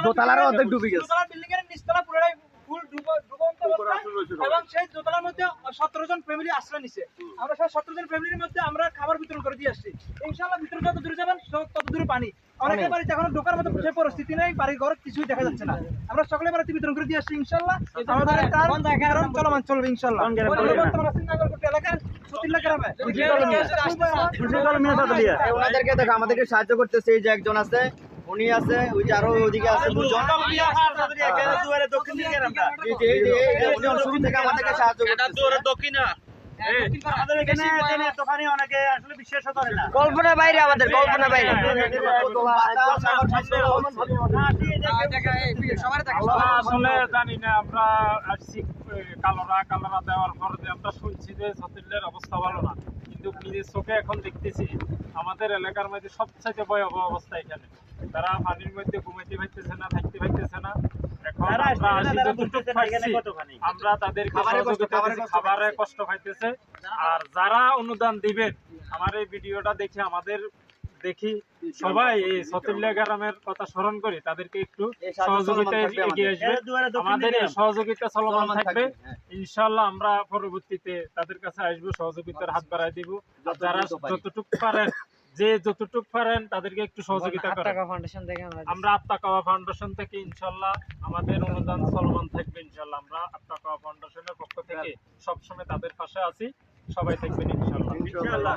দোতলার অর্ধেক ডুবে গেছে, বিল্ডিং এর নিচতলা পুরোটাই ফুল ডুবন্ত অবস্থা এবং সেই দোতলার মধ্যে 17 জন ফ্যামিলি আশ্রয় নিছে। আমরা সেই 17 জন ফ্যামিলির মধ্যে আমরা খাবার বিতরণ করে দিয়ে আসছি। ইনশাআল্লাহ ভিতরে যত দূরে যাবেন তত দূরে পানি, অনেকের বাড়িতে এখন ঢোকার মতো সেই পরিস্থিতি নেই, বাড়ি ঘর কিছুই দেখা যাচ্ছে না। আমরা সকলে বাড়িতে বিতরণ করে দিয়ে আসছি ইনশাআল্lah। আমাদের তার চলমান চলবে ইনশাআল্লাহ। এলাকার সতিল্লা গ্রামে ওনাদেরকে দেখো আমাদেরকে সাহায্য করতেছে। এই যে একজন আছে, উনি আছে, ওই যে আরো ওইদিকে আছে দুজন, শুরু থেকে আমাদেরকে সাহায্য করতেছে। কল্পনা বাইরে, আমাদের কল্পনা বাইরে। আসলে জানি না, আমরা আসছি কালোরা দেওয়ার পরে আমরা শুনছি যে সতিলের অবস্থা ভালো না, কিন্তু নিজের চোখে এখন দেখতেছি আমাদের এলাকার মধ্যে সবচাইতে ভয়াবহ অবস্থা। এখানে তারা পানির মধ্যে ঘুমাইতে পারতেছে না, থাকতে পারতেছে না। এখন আমরা তাদেরকে সহযোগিতা, খাবারে কষ্ট পাইতেছে। আর যারা অনুদান দিবেন, আমার এই ভিডিওটা দেখে আমাদের দেখি সবাই এই সতিল্লা গ্রামের কথা স্মরণ করি, তাদেরকে একটু সহযোগিতায় এগিয়ে আসবে। আমাদের এই সহযোগিতা চলমান থাকবে ইনশাআল্লাহ। আমরা পরবর্তীতে তাদের কাছে আসবো, সহযোগিতার হাত বাড়াই দিব। যারা যতটুকু পারেন তাদেরকে একটু সহযোগিতা করেন। আমরা আত্মাকাওয়া ফাউন্ডেশন থেকে ইনশাআল্লাহ আমাদের অনুদান চলমান থাকবে ইনশাআল্লাহ। আমরা আত্মাকাওয়া ফাউন্ডেশনের পক্ষ থেকে সবসময় তাদের পাশে আছি। সবাই থাকবেন ইনশাআল্লাহ।